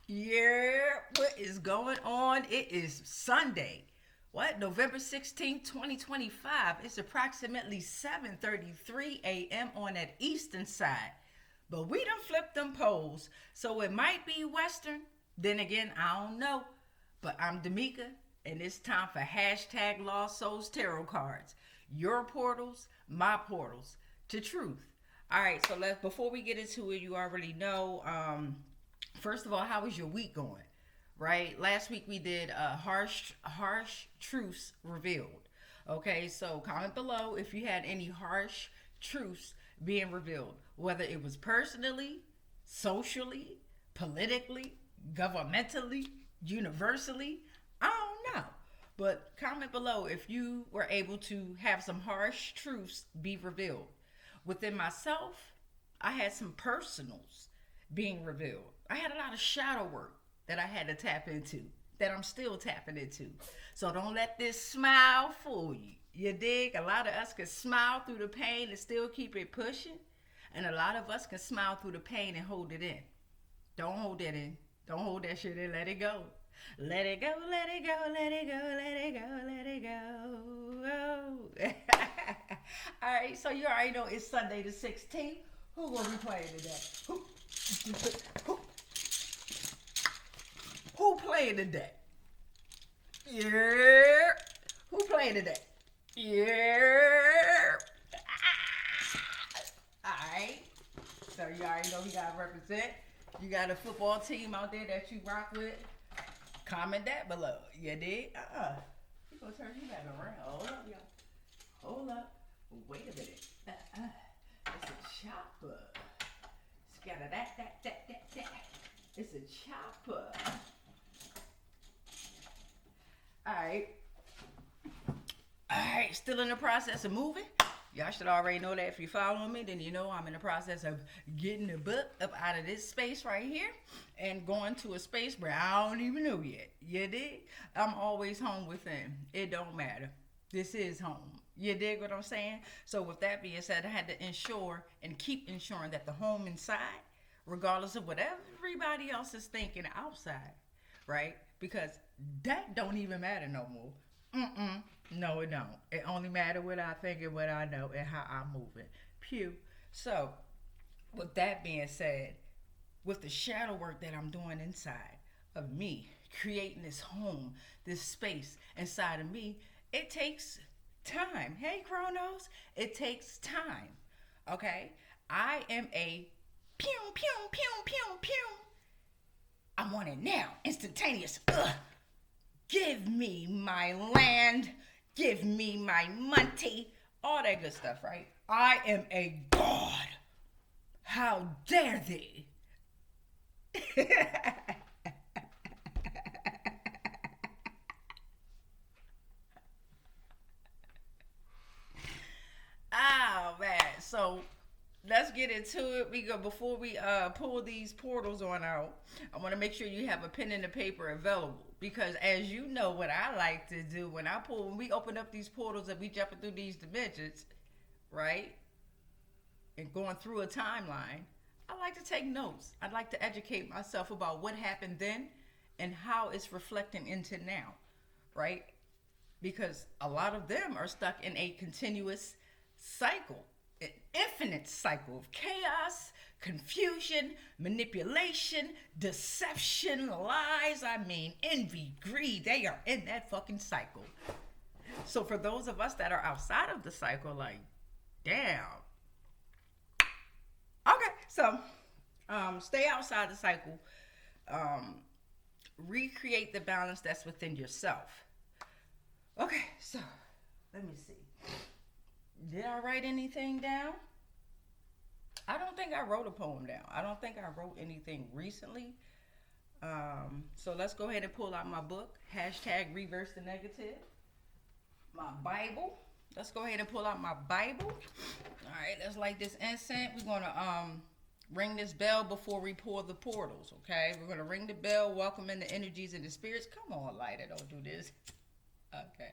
Yeah, what is going on? It is Sunday. What? November 16th, 2025. It's approximately 7:33 a.m. on that eastern side. But we done flipped them poles. So it might be Western. Then again, I don't know. But I'm Damika, and it's time for hashtag Lost Souls Tarot cards. Your portals, my portals to truth. All right, so let's before we get into it, you already know. First of all, how was your week going? Right. Last week we did harsh truths revealed. Okay, so comment below if you had any harsh truths being revealed, whether it was personally, socially, politically, governmentally, universally. I don't know. But comment below if you were able to have some harsh truths be revealed. Within myself, I had some personals being revealed. I had a lot of shadow work that I had to tap into, that I'm still tapping into. So don't let this smile fool you. You dig? A lot of us can smile through the pain and still keep it pushing. And a lot of us can smile through the pain and hold it in. Don't hold that in. Don't hold that shit in. Let it go. Let it go, let it go, let it go, let it go, let it go. Oh. All right, so you already know it's Sunday the 16th. Who gonna be playing today? Who, who playing today? Yeah. Who playing today? Yeah. Alright. So you already know you gotta represent. You got a football team out there that you rock with. Comment that below. You did? You gonna turn you back around. Hold up, y'all. Hold up. Wait a minute. It's a chopper. Scatter that. It's a chopper. Alright. Alright, still in the process of moving. Y'all should already know that if you're following me, then you know I'm in the process of getting the book up out of this space right here and going to a space where I don't even know yet. You dig? I'm always home within. It don't matter. This is home. You dig what I'm saying? So with that being said, I had to ensure and keep ensuring that the home inside, regardless of what everybody else is thinking outside, right? Because that don't even matter no more. Mm-mm. No, it don't. It only matter what I think and what I know and how I'm moving. Pew. So, with that being said, with the shadow work that I'm doing inside of me, creating this home, this space inside of me, it takes time. Hey, Chronos, it takes time. Okay? I am a pew, pew, pew, pew, pew. I want it now, instantaneous. Ugh. Give me my land. Give me my money. All that good stuff, right? I am a god. How dare thee? Oh man. So let's get into it. We go before we pull these portals on out. I want to make sure you have a pen and a paper available because, as you know, what I like to do when we open up these portals and we jumping through these dimensions, right, and going through a timeline, I like to take notes. I'd like to educate myself about what happened then and how it's reflecting into now, right? Because a lot of them are stuck in a continuous cycle, an infinite cycle of chaos, confusion, manipulation, deception, lies. I mean, envy, greed. They are in that fucking cycle. So for those of us that are outside of the cycle, like, damn. Okay, so stay outside the cycle. Um, Recreate the balance that's within yourself. Okay, so let me see. Did I write anything down? I don't think I wrote a poem down. I don't think I wrote anything recently. So let's go ahead and pull out my book. Hashtag reverse the negative. My Bible. Let's go ahead and pull out my Bible. All right, let's light this incense. We're gonna ring this bell before we pour the portals. Okay, we're gonna ring the bell, welcome in the energies and the spirits. Come on, light it. Don't do this. Okay.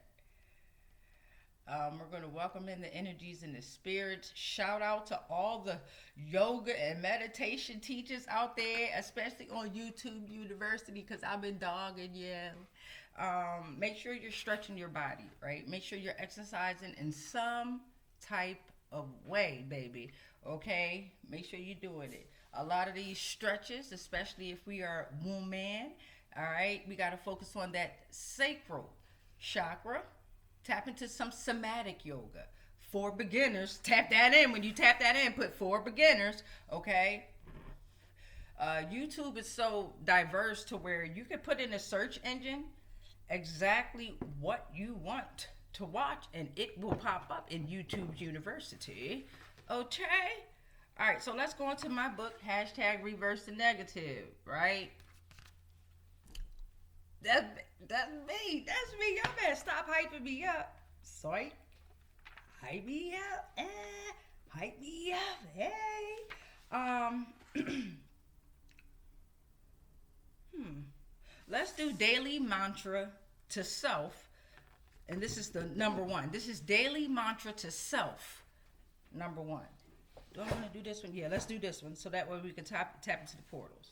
We're going to welcome in the energies and the spirits. Shout out to all the yoga and meditation teachers out there, especially on YouTube University, because I've been dogging you. Make sure you're stretching your body, right? Make sure you're exercising in some type of way, baby. Okay? Make sure you're doing it. A lot of these stretches, especially if we are woman, all right, we got to focus on that sacral chakra. Tap into some somatic yoga. For beginners, tap that in. When you tap that in, put for beginners, okay? YouTube is so diverse to where you can put in a search engine exactly what you want to watch and it will pop up in YouTube University. Okay? All right, so let's go into my book, hashtag Reverse the Negative, right? That's me. That's me. Y'all better stop hyping me up. Sorry. Hype me up. Hype me up. Hey. Let's do daily mantra to self. And this is the number one. This is daily mantra to self. Number one. Do I want to do this one? Yeah, let's do this one so that way we can tap into the portals.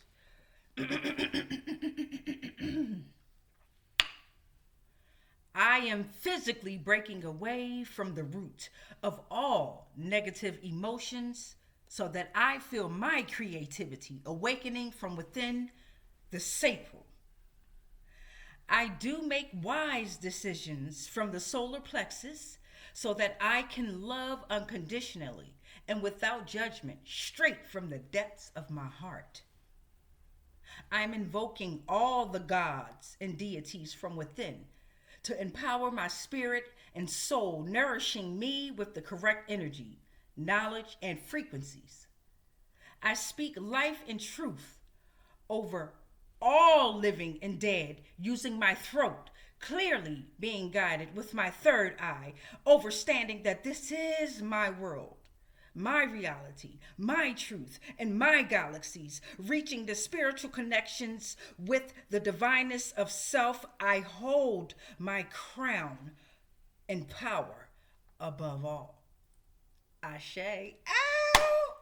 I am physically breaking away from the root of all negative emotions so that I feel my creativity awakening from within the sacral. I do make wise decisions from the solar plexus so that I can love unconditionally and without judgment straight from the depths of my heart. I'm invoking all the gods and deities from within to empower my spirit and soul, nourishing me with the correct energy, knowledge, and frequencies. I speak life and truth over all living and dead, using my throat, clearly being guided with my third eye, understanding that this is my world, my reality, my truth, and my galaxies, reaching the spiritual connections with the divineness of self. I hold my crown and power above all. Ashe. Ow!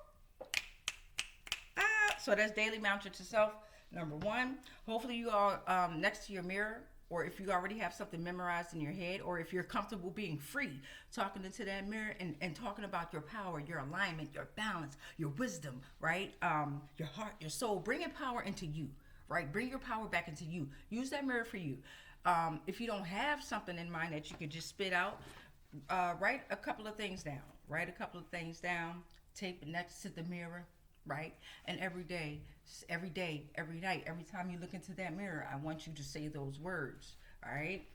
Ow! So that's daily mantra to self. Number one, hopefully you are next to your mirror, or if you already have something memorized in your head, or if you're comfortable being free, talking into that mirror and talking about your power, your alignment, your balance, your wisdom, right? Your heart, your soul, bringing power into you, right? Bring your power back into you. Use that mirror for you. If you don't have something in mind that you could just spit out, write a couple of things down. Write a couple of things down, tape it next to the mirror, right? And every day, every night, every time you look into that mirror, I want you to say those words. All right.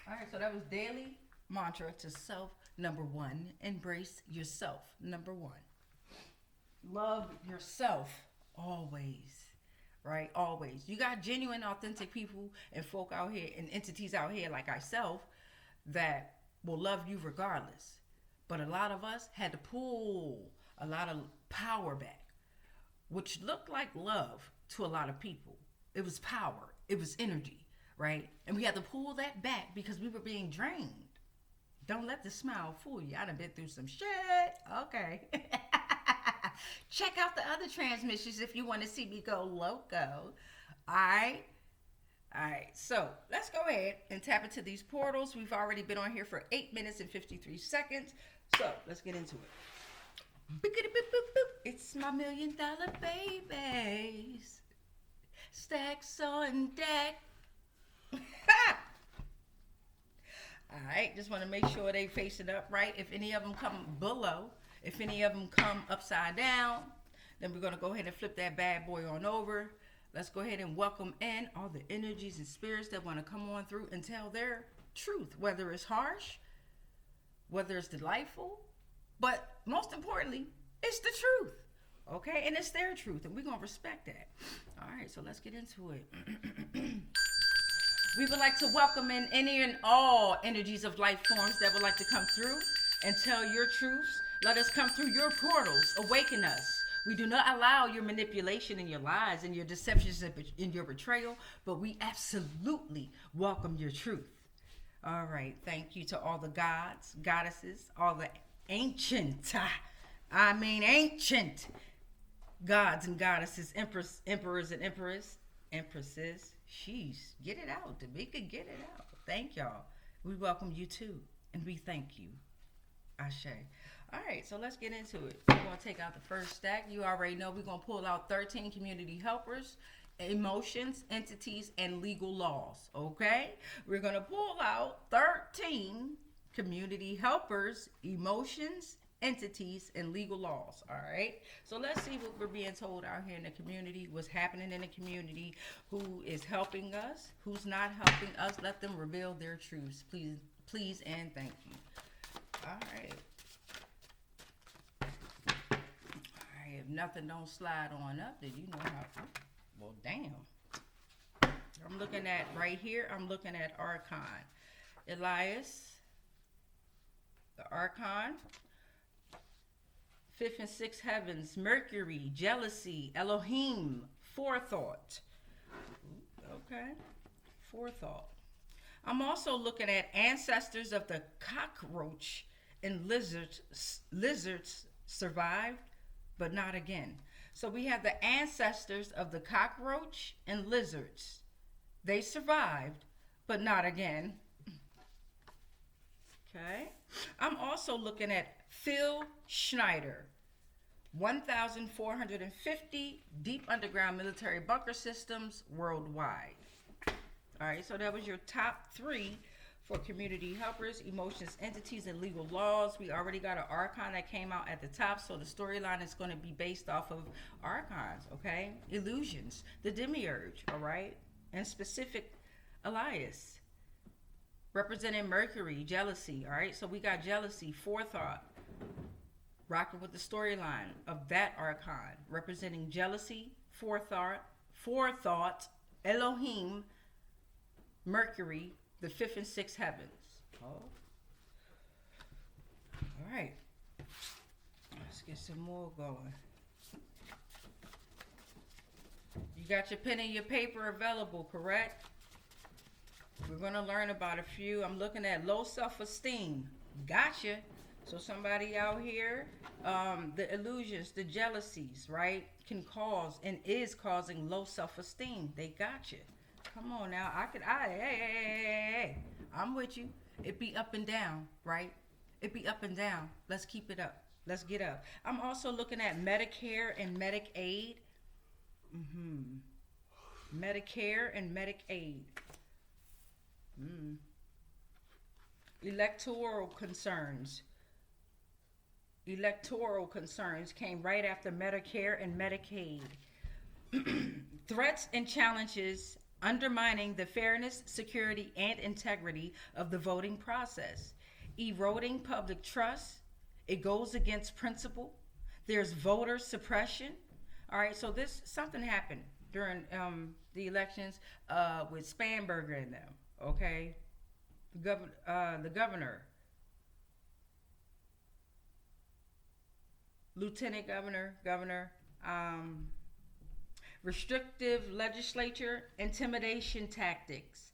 All right. So that was daily mantra to self. Number one, embrace yourself. Number one, love yourself always. Right. Always. You got genuine, authentic people and folk out here and entities out here like ourselves that will love you regardless. But a lot of us had to pull a lot of power back, which looked like love to a lot of people. It was power. It was energy, right? And we had to pull that back because we were being drained. Don't let the smile fool you. I done been through some shit. Okay. Check out the other transmissions if you want to see me go loco. All right. All right. So let's go ahead and tap into these portals. We've already been on here for 8 minutes and 53 seconds. So let's get into it. It's my $1 million babies. Stacks on deck. All right, just want to make sure they facing up right. If any of them come below, if any of them come upside down, then we're going to go ahead and flip that bad boy on over. Let's go ahead and welcome in all the energies and spirits that want to come on through and tell their truth, whether it's harsh, whether it's delightful, but most importantly, it's the truth, okay? And it's their truth, and we're going to respect that. All right, so let's get into it. We would like to welcome in any and all energies of life forms that would like to come through and tell your truths. Let us come through your portals. Awaken us. We do not allow your manipulation and your lies and your deceptions and your betrayal, but we absolutely welcome your truth. All right. Thank you to all the gods, goddesses, all the ancient, ancient gods and goddesses, emperors and empresses. Sheesh, get it out, Damika, get it out. Thank y'all. We welcome you too, and we thank you. Ashe. All right, so let's get into it. We're going to take out the first stack. You already know we're going to pull out 13 community helpers, emotions, entities, and legal laws. Okay? We're going to pull out 13 community helpers, emotions, entities, and legal laws. All right? So let's see what we're being told out here in the community, what's happening in the community, who is helping us, who's not helping us. Let them reveal their truths. Please, and thank you. All right. If nothing don't slide on up, then you know how. Well, damn. I'm looking at right here. I'm looking at Archon, Elaios, the Archon, fifth and sixth heavens, Mercury, jealousy, Elohim, forethought. Okay, forethought. I'm also looking at ancestors of the cockroach and lizards survived, but not again. So we have the ancestors of the cockroach and lizards. They survived, but not again. Okay. I'm also looking at Phil Schneider, 1,450 deep underground military bunker systems worldwide. All right, so that was your top 3 for community helpers, emotions, entities, and legal laws. We already got an archon that came out at the top, so the storyline is going to be based off of archons, okay? Illusions, the demiurge, all right? And specific Elaios, representing Mercury, jealousy, all right? So we got jealousy, forethought, rocking with the storyline of that archon, representing jealousy, forethought, Elohim, Mercury, the fifth and sixth heavens. Oh. All right. Let's get some more going. You got your pen and your paper available, correct? We're going to learn about a few. I'm looking at low self-esteem. Gotcha. So somebody out here, the illusions, the jealousies, right, can cause and is causing low self-esteem. They got you. Come on now. Hey. I'm with you. It be up and down, right? It be up and down. Let's keep it up. Let's get up. I'm also looking at Medicare and Medicaid. Medicare and Medicaid. Electoral concerns. Electoral concerns came right after Medicare and Medicaid. Threats and challenges undermining the fairness, security, and integrity of the voting process, eroding public trust. It goes against principle. There's voter suppression. All right, so something happened during the elections with Spanberger and them. Okay, the governor, lieutenant governor. Restrictive legislature, intimidation tactics,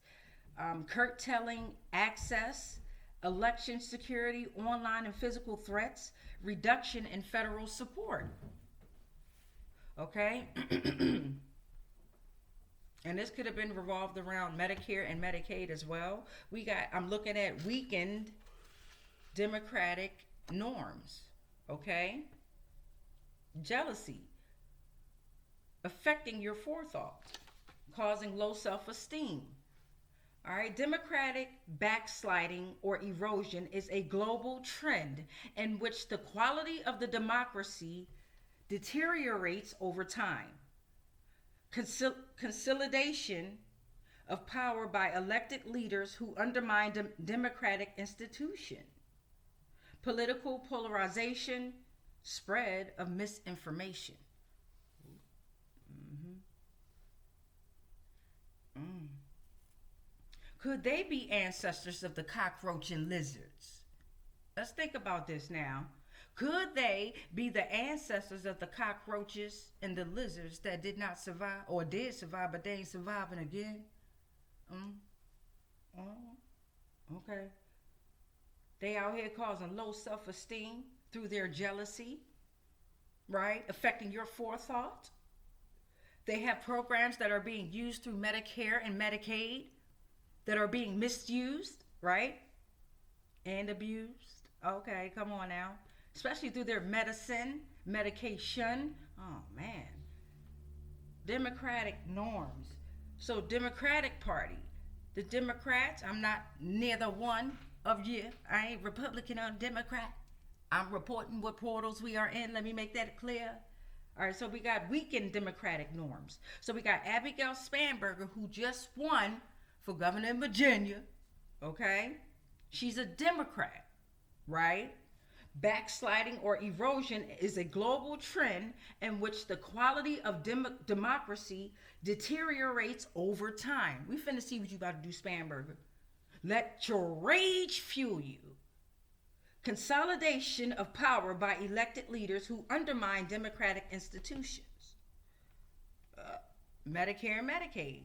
curtailing access, election security, online and physical threats, reduction in federal support. Okay? And this could have been revolved around Medicare and Medicaid as well. I'm looking at weakened democratic norms. Okay? Jealousy. Affecting your forethought, causing low self-esteem. All right, democratic backsliding or erosion is a global trend in which the quality of the democracy deteriorates over time. Consolidation of power by elected leaders who undermine democratic institution. Political polarization, spread of misinformation. Could they be ancestors of the cockroach and lizards? Let's think about this now. Could they be the ancestors of the cockroaches and the lizards that did not survive, or did survive, but they ain't surviving again? Okay. They out here causing low self-esteem through their jealousy, right? Affecting your forethought. They have programs that are being used through Medicare and Medicaid that are being misused, right? And abused. Okay, come on now. Especially through their medication. Oh man. Democratic norms. So Democratic Party. The Democrats, I'm not neither one of you. I ain't Republican or Democrat. I'm reporting what portals we are in. Let me make that clear. All right, so we got weakened democratic norms. So we got Abigail Spanberger, who just won for governor in Virginia. Okay? She's a Democrat, right? Backsliding or erosion is a global trend in which the quality of democracy deteriorates over time. We finna see what you about to do, Spanberger. Let your rage fuel you. Consolidation of power by elected leaders who undermine democratic institutions. Medicare and Medicaid.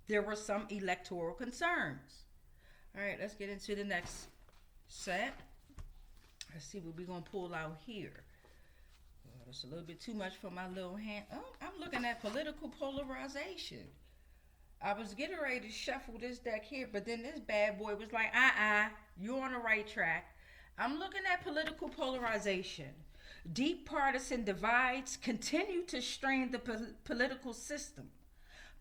There were some electoral concerns. All right, let's get into the next set. Let's see what we're going to pull out here. Oh, that's a little bit too much for my little hand. Oh, I'm looking at political polarization. I was getting ready to shuffle this deck here, but then this bad boy was like, you're on the right track. I'm looking at political polarization. Deep partisan divides continue to strain the political system.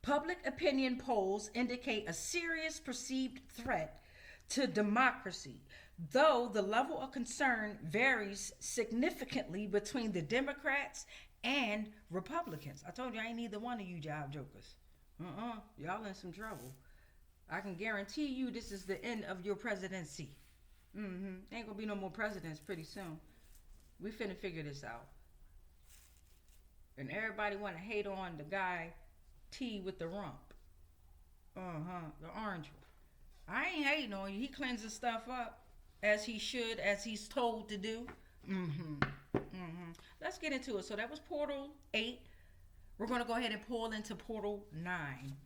Public opinion polls indicate a serious perceived threat to democracy, though the level of concern varies significantly between the Democrats and Republicans. I told you I ain't neither one of you job jokers. Y'all in some trouble. I can guarantee you this is the end of your presidency. Ain't gonna be no more presidents pretty soon. We finna figure this out. And everybody wanna hate on the guy T with the rump. The orange one. I ain't hating on you. He cleanses stuff up as he should, as he's told to do. Let's get into it. So that was Portal 8. We're going to go ahead and pull into Portal 9.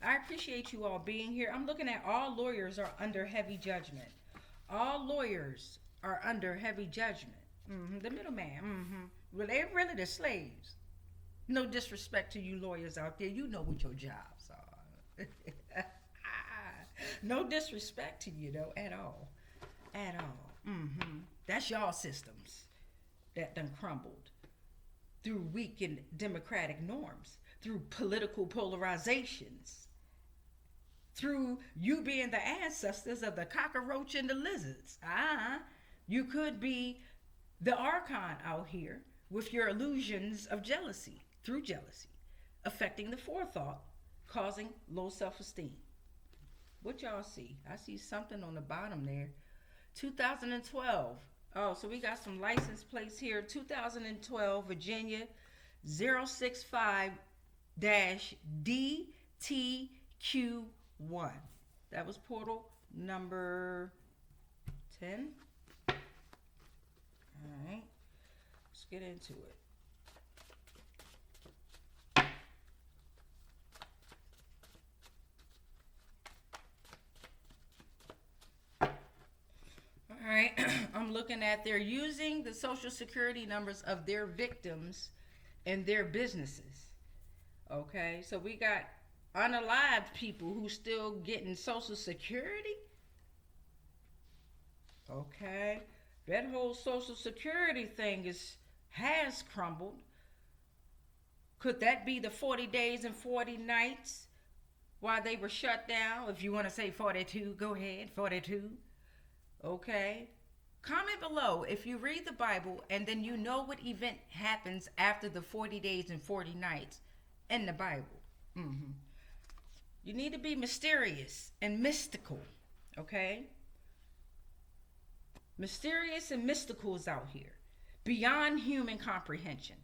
I appreciate you all being here. I'm looking at all lawyers are under heavy judgment. All lawyers are under heavy judgment. The middleman. Well, they're really the slaves. No disrespect to you lawyers out there. You know what your jobs are. No disrespect to you, though, at all. At all. That's y'all systems that done crumbled through weakened democratic norms, through political polarizations, through you being the ancestors of the cockroach and the lizards. You could be the archon out here with your illusions of jealousy, through jealousy, affecting the forethought, causing low self-esteem. What y'all see? I see something on the bottom there. 2012. Oh, so we got some license plates here. 2012 Virginia 065-DTQ1. That was portal number 10. All right. Let's get into it. All right, I'm looking at they're using the social security numbers of their victims and their businesses. Okay, so we got unalived people who still getting social security. Okay, that whole social security thing has crumbled. Could that be the 40 days and 40 nights while they were shut down? If you want to say 42, go ahead, 42. Okay. Comment below if you read the Bible and then you know what event happens after the 40 days and 40 nights in the Bible. You need to be mysterious and mystical. Okay. Mysterious and mystical is out here. Beyond human comprehension.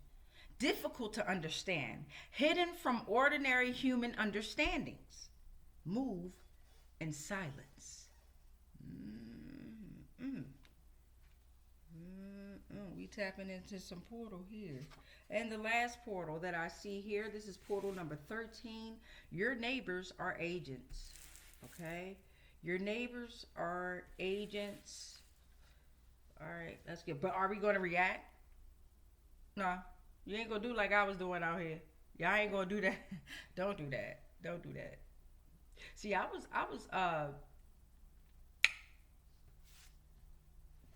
Difficult to understand. Hidden from ordinary human understandings. Move in silence. We tapping into some portal here. And the last portal that I see here, this is portal number 13. Your neighbors are agents. Okay. Your neighbors are agents. All right, that's good. But are we going to react? No. You ain't going to do like I was doing out here. Y'all ain't going to do that. Don't do that. Don't do that. See, I was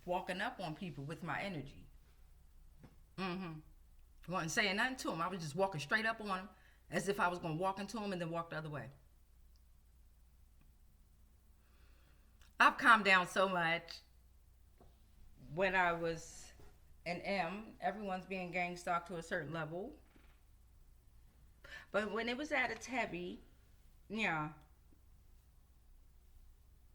walking up on people with my energy. Mm-hmm. Wasn't saying nothing to them. I was just walking straight up on them as if I was going to walk into them and then walk the other way. I've calmed down so much. When I was an M, everyone's being gang stalked to a certain level. But when it was at its heavy, yeah,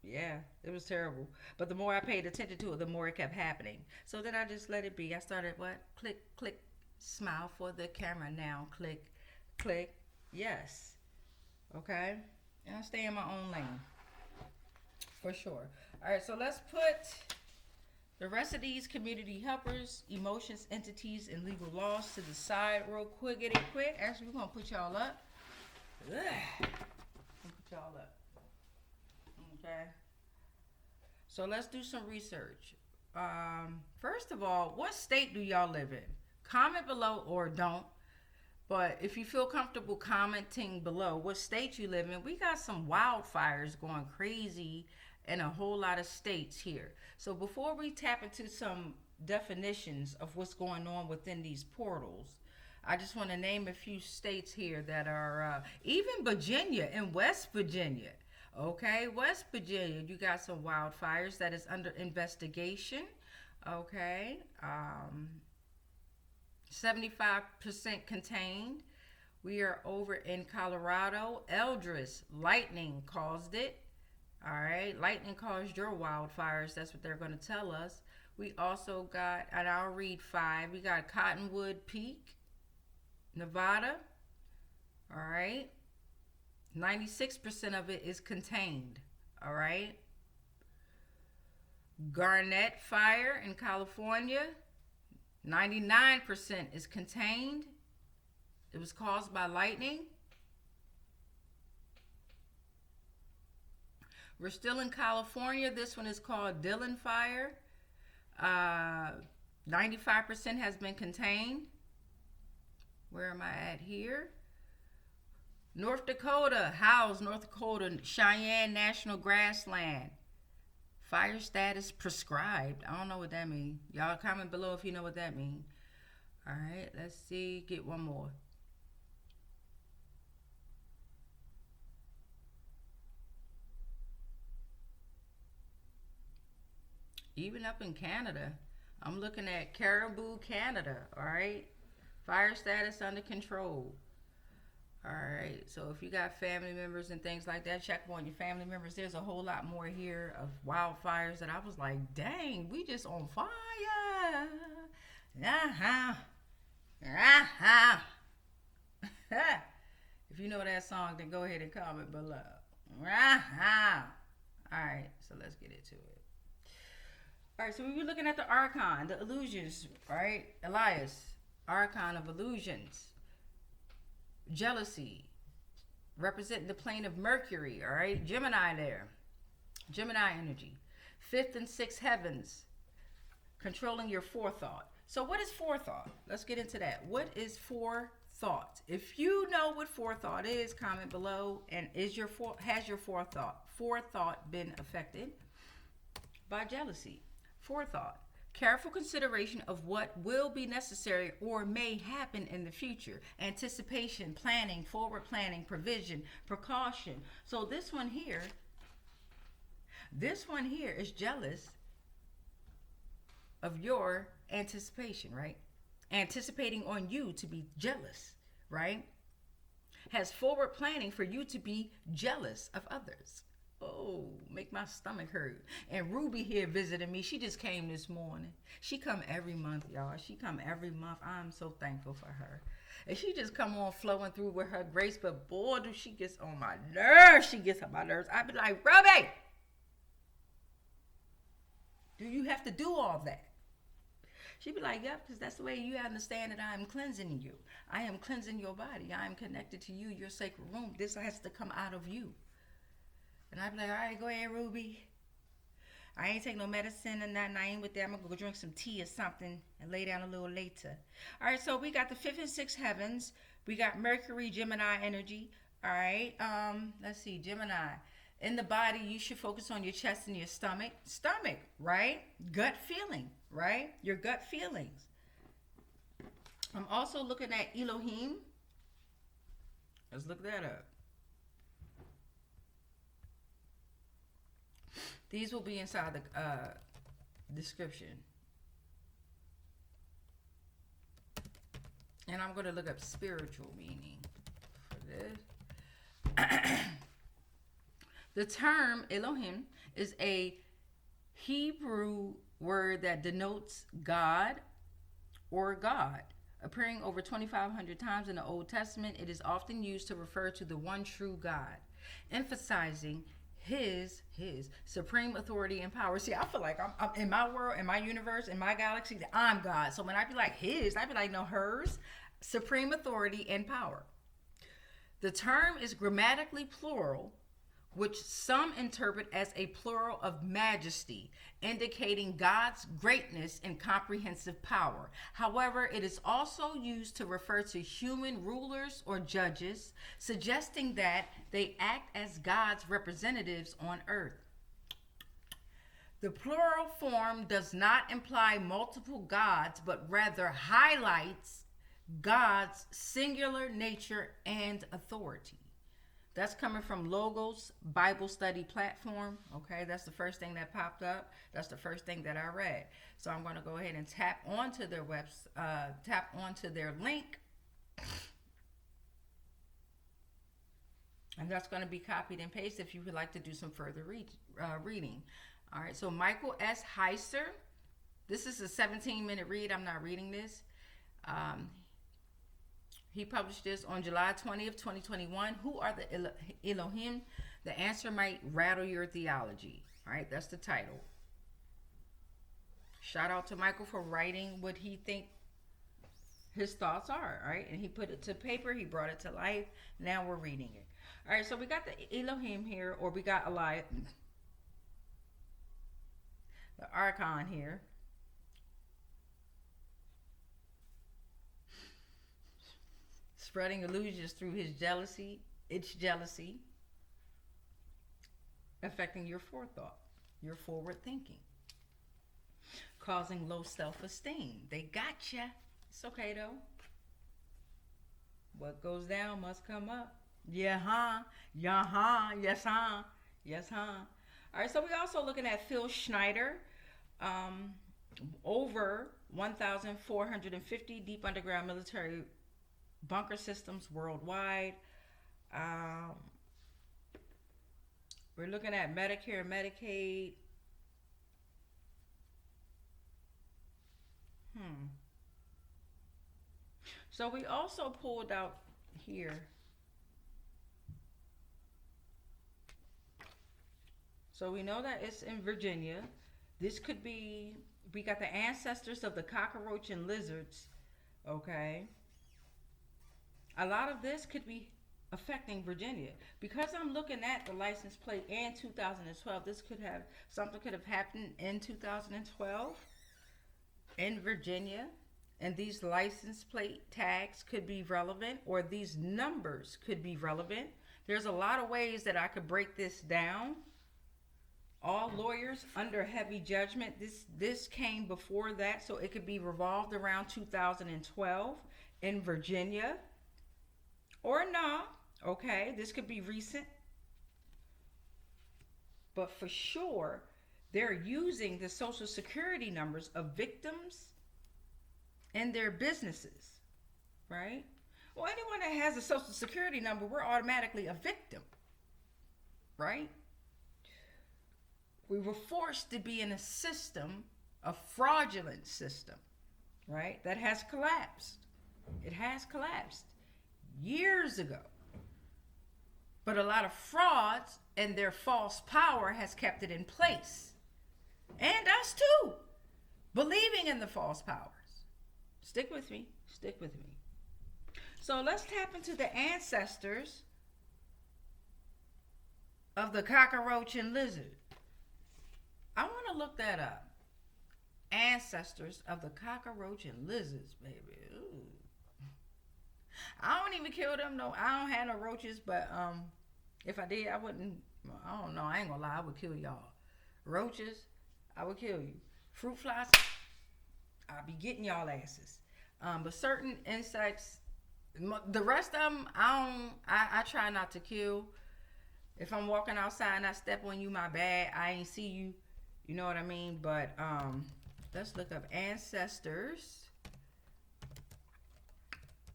yeah, it was terrible. But the more I paid attention to it, the more it kept happening. So then I just let it be. I started what? Click, click, smile for the camera now. Click, click, yes. Okay? And I stay in my own lane. For sure. All right, so let's put the rest of these community helpers, emotions, entities, and legal laws to the side real quick. Actually, we're going to put y'all up. Ugh. Put y'all up. Okay. So let's do some research. First of all, what state do y'all live in? Comment below or don't. But if you feel comfortable commenting below what state you live in, we got some wildfires going crazy in a whole lot of states here. So before we tap into some definitions of what's going on within these portals, I just want to name a few states here that are, even Virginia and West Virginia. Okay, West Virginia, you got some wildfires that is under investigation. Okay, 75% contained. We are over in Colorado. Eldris, lightning caused it. All right, lightning caused your wildfires. That's what they're going to tell us. We also got, and I'll read 5. We got Cottonwood Peak, Nevada. All right, 96% of it is contained. All right, Garnet Fire in California, 99% is contained. It was caused by lightning. We're still in California. This one is called Dillon Fire. 95% has been contained. Where am I at here? North Dakota, Howes, North Dakota, Cheyenne National Grassland. Fire status prescribed. I don't know what that means. Y'all comment below if you know what that means. All right, let's see. Get one more. Even up in Canada, I'm looking at Caribou, Canada. All right, fire status under control. All right, so if you got family members and things like that, check on your family members. There's a whole lot more here of wildfires that I was like, dang, we just on fire. If you know that song, then go ahead and comment below. All right, so let's get into it. All right, so we were looking at the archon, the illusions, right? Elaios, archon of illusions. Jealousy, representing the plane of Mercury, all right? Gemini there. Gemini energy. 5th and 6th heavens, controlling your forethought. So what is forethought? Let's get into that. What is forethought? If you know what forethought is, comment below. And has your forethought been affected by jealousy? Forethought, careful consideration of what will be necessary or may happen in the future. Anticipation, planning, forward planning, provision, precaution. So this one here is jealous of your anticipation, right? Anticipating on you to be jealous, right? Has forward planning for you to be jealous of others. Oh, make my stomach hurt. And Ruby here visiting me. She just came this morning. She come every month, y'all. She come every month. I'm so thankful for her. And she just come on flowing through with her grace. But boy, do she gets on my nerves. She gets on my nerves. I be like, Ruby, do you have to do all that? She be like, yep, because that's the way you understand that I am cleansing you. I am cleansing your body. I am connected to you, your sacred room. This has to come out of you. And I'd be like, all right, go ahead, Ruby. I ain't take no medicine or nothing. I ain't with that. I'm gonna go drink some tea or something and lay down a little later. All right, so we got the fifth and sixth heavens. We got Mercury, Gemini energy. All right. Let's see, Gemini. In the body, you should focus on your chest and your stomach. Stomach, right? Gut feeling, right? Your gut feelings. I'm also looking at Elohim. Let's look that up. These will be inside the description. And I'm going to look up spiritual meaning for this. The term Elohim is a Hebrew word that denotes God or God. Appearing over 2,500 times in the Old Testament, it is often used to refer to the one true God, emphasizing his supreme authority and power. See, I feel like I'm in my world, in my universe, in my galaxy, I'm God. So when I be like his, I be like, no, hers, supreme authority and power. The term is grammatically plural, which some interpret as a plural of majesty, indicating God's greatness and comprehensive power. However, it is also used to refer to human rulers or judges, suggesting that they act as God's representatives on earth. The plural form does not imply multiple gods, but rather highlights God's singular nature and authority. That's coming from Logos Bible Study Platform. Okay, that's the first thing that popped up. That's the first thing that I read. So I'm going to go ahead and tap onto their tap onto their link, and that's going to be copied and pasted if you would like to do some further reading. All right. So Michael S. Heiser. This is a 17-minute read. I'm not reading this. He published this on July 20th, 2021. Who are the Elohim? The answer might rattle your theology. All right, that's the title. Shout out to Michael for writing what he think his thoughts are, all right? And he put it to paper. He brought it to life. Now we're reading it. All right, so we got the Elohim here, or we got Elaios, the Archon here. Spreading illusions through his jealousy, its jealousy, affecting your forethought, your forward thinking, causing low self-esteem. They gotcha. It's okay though. What goes down must come up. Yeah, huh? Yeah, huh? Yes, huh? Yes, huh? All right, so we're also looking at Phil Schneider. Over 1,450 deep underground military bunker systems worldwide. We're looking at Medicare, Medicaid. So we also pulled out here. So we know that it's in Virginia. This could be, we got the ancestors of the cockroach and lizards. Okay. A lot of this could be affecting Virginia. Because I'm looking at the license plate in 2012, something could have happened in 2012 in Virginia. And these license plate tags could be relevant, or these numbers could be relevant. There's a lot of ways that I could break this down. All lawyers under heavy judgment. This came before that, so it could be revolved around 2012 in Virginia. Or not, okay, this could be recent. But for sure, they're using the social security numbers of victims in their businesses, right? Well, anyone that has a social security number, we're automatically a victim, right? We were forced to be in a system, a fraudulent system, right? That has collapsed. It has collapsed years ago. But a lot of frauds and their false power has kept it in place. And us too, believing in the false powers. Stick with me, stick with me. So let's tap into the ancestors of the cockroach and lizard. I want to look that up. Ancestors of the cockroach and lizards, baby. Ooh. I don't even kill them. No, I don't have no roaches, but if I did, I wouldn't. I don't know. I ain't gonna lie. I would kill y'all. Roaches, I would kill you. Fruit flies, I'll be getting y'all asses. But certain insects, the rest of them, I try not to kill. If I'm walking outside and I step on you, my bad. I ain't see you. You know what I mean? But let's look up ancestors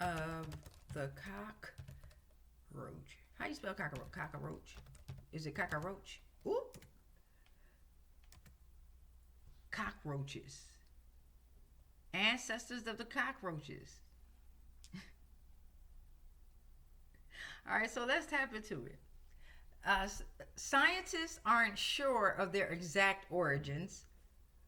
of the cockroach. How you spell cockroach? Cockroach. Is it cockroach? Ooh. Cockroaches. Ancestors of the cockroaches. All right, so let's tap into it. Scientists aren't sure of their exact origins,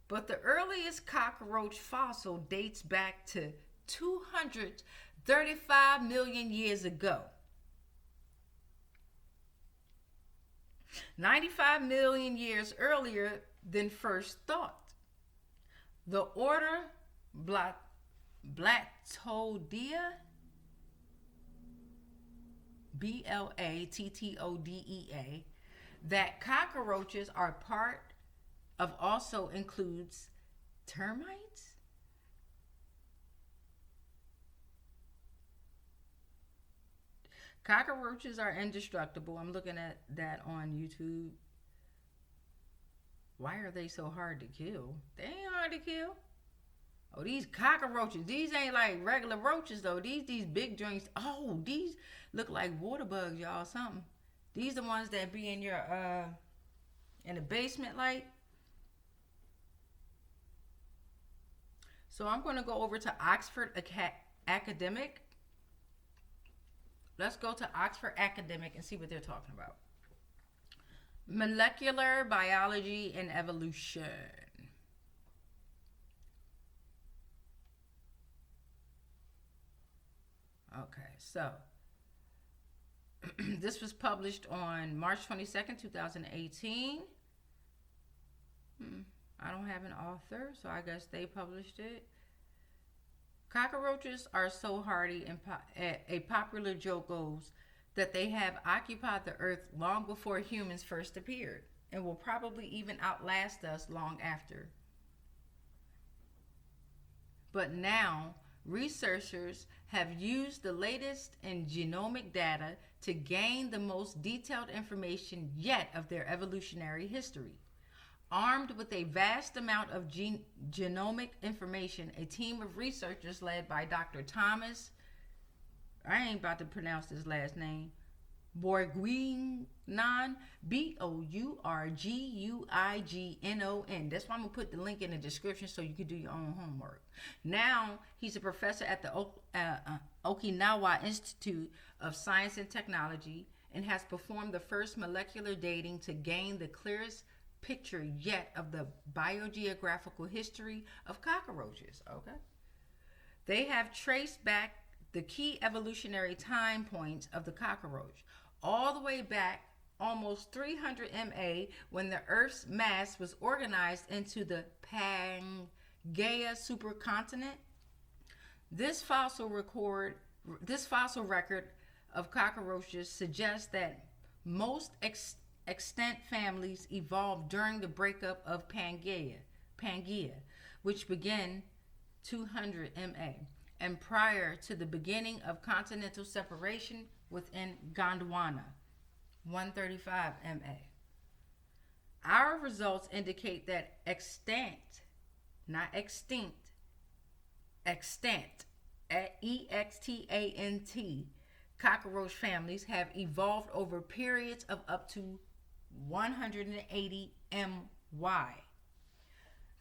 but the earliest cockroach fossil dates back to 235 million years ago. 95 million years earlier than first thought. The order Blattodea, Blattodea, that cockroaches are part of also includes termites. Cockroaches are indestructible. I'm looking at that on YouTube. Why are they so hard to kill? They ain't hard to kill. Oh, these cockroaches. These ain't like regular roaches though. These big joints. Oh, these look like water bugs, y'all. Something. These the ones that be in your in the basement, like. So I'm going to go over to Oxford Academic. Let's go to Oxford Academic and see what they're talking about. Molecular biology and evolution. Okay, so this was published on March 22nd, 2018. I don't have an author, so I guess they published it. Cockroaches are so hardy, and a popular joke goes that they have occupied the earth long before humans first appeared and will probably even outlast us long after. But now, researchers have used the latest in genomic data to gain the most detailed information yet of their evolutionary history. Armed with a vast amount of genomic information, a team of researchers led by Dr. Thomas, I ain't about to pronounce his last name, Bourguignon, Bourguignon. That's why I'm going to put the link in the description so you can do your own homework. Now, he's a professor at the Okinawa Institute of Science and Technology and has performed the first molecular dating to gain the clearest picture yet of the biogeographical history of cockroaches. Okay. They have traced back the key evolutionary time points of the cockroach all the way back almost 300 MA when the Earth's mass was organized into the Pangaea supercontinent. This fossil record of cockroaches suggests that most extant families evolved during the breakup of Pangaea, which began 200 MA, and prior to the beginning of continental separation within Gondwana, 135 MA. Our results indicate that extant, EXTANT, cockroach families have evolved over periods of up to 180 MY.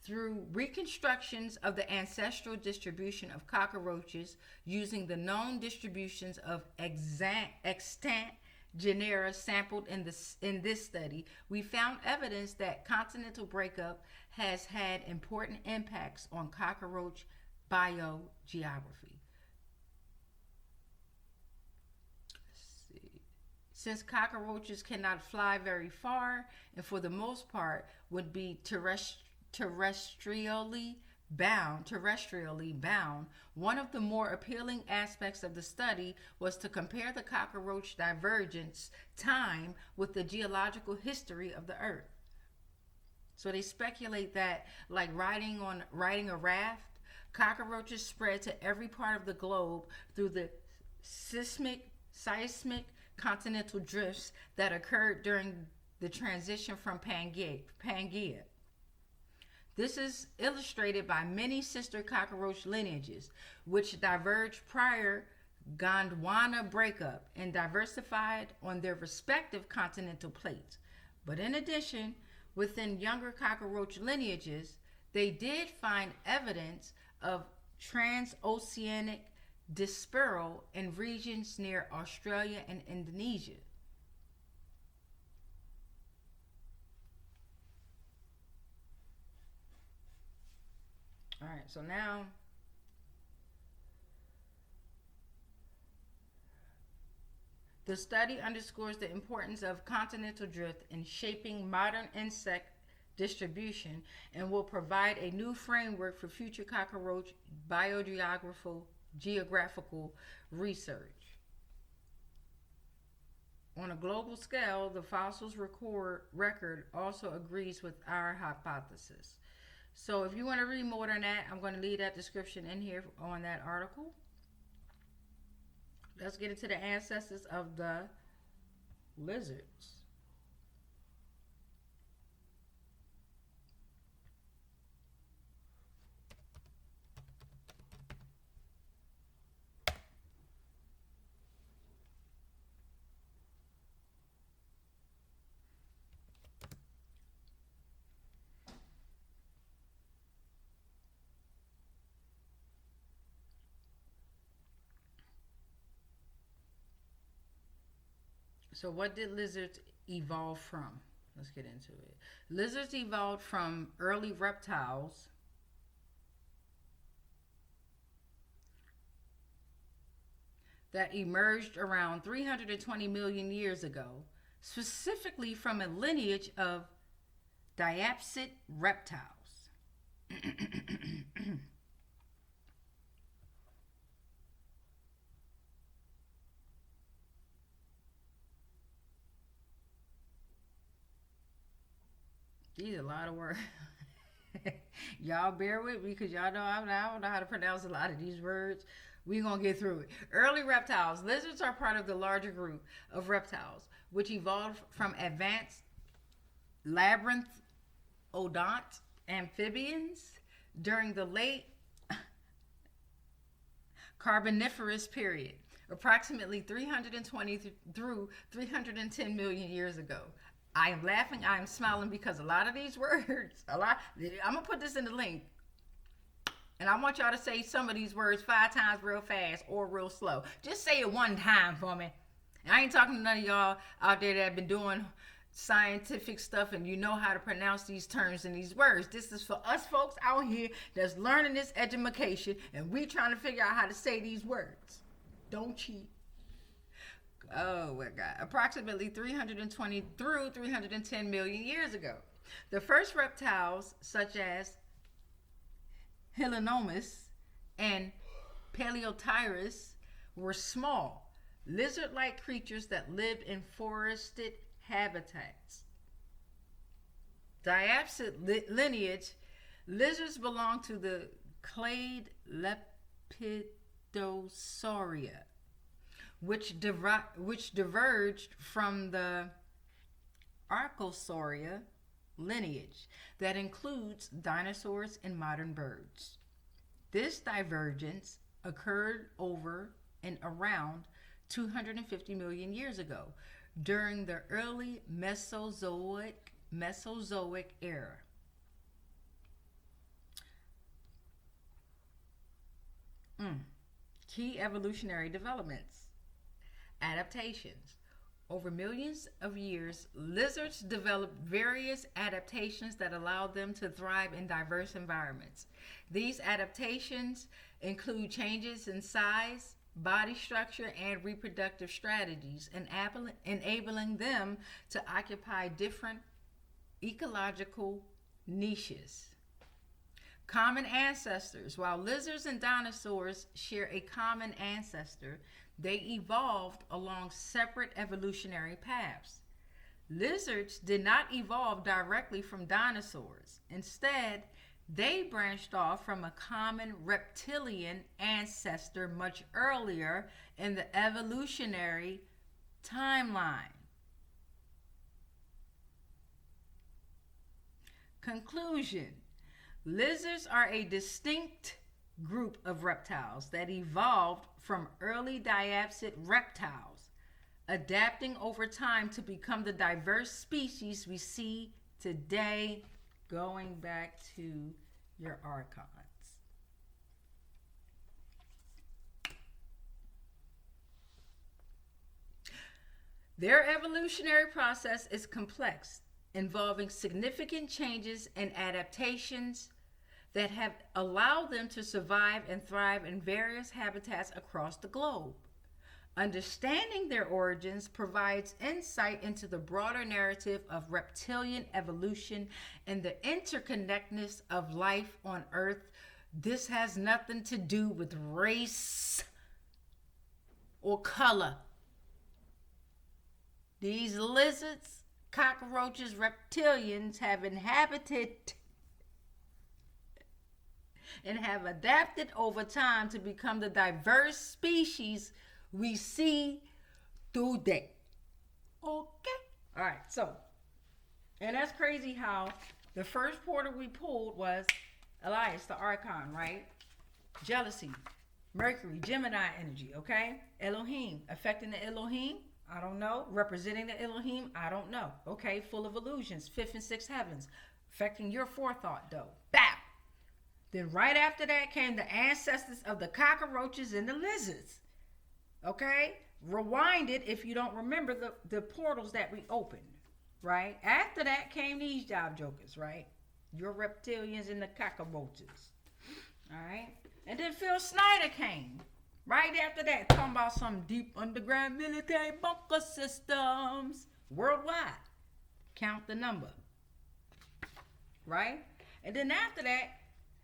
Through reconstructions of the ancestral distribution of cockroaches using the known distributions of extant genera sampled in this study, we found evidence that continental breakup has had important impacts on cockroach biogeography. Since cockroaches cannot fly very far and for the most part would be terrestrially bound, one of the more appealing aspects of the study was to compare the cockroach divergence time with the geological history of the earth. So they speculate that, like riding a raft, cockroaches spread to every part of the globe through the seismic continental drifts that occurred during the transition from Pangea. This is illustrated by many sister cockroach lineages, which diverged prior Gondwana breakup and diversified on their respective continental plates. But in addition, within younger cockroach lineages, they did find evidence of transoceanic dispersal in regions near Australia and Indonesia. All right, so now the study underscores the importance of continental drift in shaping modern insect distribution and will provide a new framework for future cockroach geographical research. On a global scale, the fossils record also agrees with our hypothesis. So if you want to read more on that, I'm going to leave that description in here on that article. Let's get into the ancestors of the lizards. So what did lizards evolve from? Let's get into it. Lizards evolved from early reptiles that emerged around 320 million years ago, specifically from a lineage of diapsid reptiles. These are a lot of words. Y'all bear with me because y'all know I don't know how to pronounce a lot of these words. We're going to get through it. Early reptiles. Lizards are part of the larger group of reptiles, which evolved from advanced labyrinthodont amphibians during the late Carboniferous period, approximately 320 through 310 million years ago. I am laughing, I am smiling because a lot of these words, I'm going to put this in the link. And I want y'all to say some of these words 5 times real fast or real slow. Just say it one time for me. And I ain't talking to none of y'all out there that have been doing scientific stuff and you know how to pronounce these terms and these words. This is for us folks out here that's learning this education and we trying to figure out how to say these words. Don't cheat. Oh my God. Approximately 320 through 310 million years ago. The first reptiles, such as Helinomus and Paleotyrus, were small, lizard-like creatures that lived in forested habitats. Diapsid lineage, lizards belong to the clade Lepidosauria, which diverged from the Archosauria lineage that includes dinosaurs and modern birds. This divergence occurred over and around 250 million years ago during the early Mesozoic era. Key evolutionary developments. Adaptations. Over millions of years, lizards developed various adaptations that allowed them to thrive in diverse environments. These adaptations include changes in size, body structure, and reproductive strategies, enabling them to occupy different ecological niches. Common ancestors. While lizards and dinosaurs share a common ancestor, they evolved along separate evolutionary paths. Lizards did not evolve directly from dinosaurs. Instead, they branched off from a common reptilian ancestor much earlier in the evolutionary timeline. Conclusion. Lizards are a distinct group of reptiles that evolved from early diapsid reptiles, adapting over time to become the diverse species we see today, going back to your archons. Their evolutionary process is complex, involving significant changes and adaptations that have allowed them to survive and thrive in various habitats across the globe. Understanding their origins provides insight into the broader narrative of reptilian evolution and the interconnectedness of life on Earth. This has nothing to do with race or color. These lizards, cockroaches, reptilians have inhabited and have adapted over time to become the diverse species we see today. Okay. All right. So, and that's crazy how the first portal we pulled was Elaios, the archon, right? Jealousy, Mercury, Gemini energy. Okay. Elohim, affecting the Elohim. I don't know. Representing the Elohim. I don't know. Okay. Full of illusions. Fifth and sixth heavens, affecting your forethought, though. Bow. Then right after that came the ancestors of the cockroaches and the lizards. Okay? Rewind it if you don't remember the portals that we opened. Right? After that came these job jokers, right? Your reptilians and the cockroaches. Alright? And then Phil Snyder came. Right after that, talking about some deep underground military bunker systems. Worldwide. Count the number. Right? And then after that,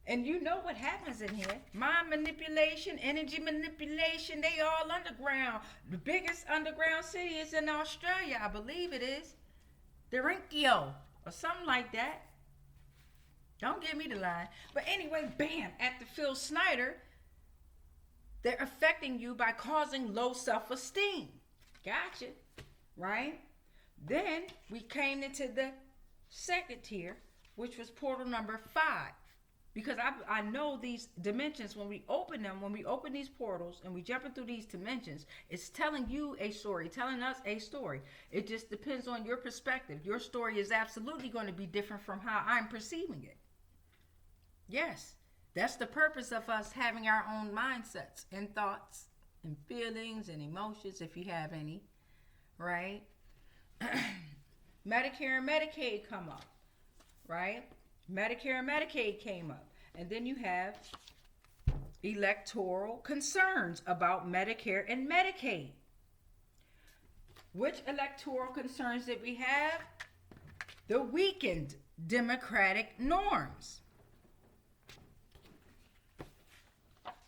and you know what happens in here. Mind manipulation, energy manipulation, they all underground. The biggest underground city is in Australia, I believe it is. Derinkio, or something like that. Don't give me the line. But anyway, bam, after Phil Snyder, they're affecting you by causing low self-esteem. Gotcha. Right? Then we came into the second tier, which was portal number 5. Because I know these dimensions, when we open them, when we open these portals and we jumping through these dimensions, it's telling you a story, telling us a story. It just depends on your perspective. Your story is absolutely going to be different from how I'm perceiving it. Yes, that's the purpose of us having our own mindsets and thoughts and feelings and emotions, if you have any, right? Medicare and Medicaid come up, right? Medicare and Medicaid came up. And then you have electoral concerns about Medicare and Medicaid. Which electoral concerns did we have? The weakened democratic norms,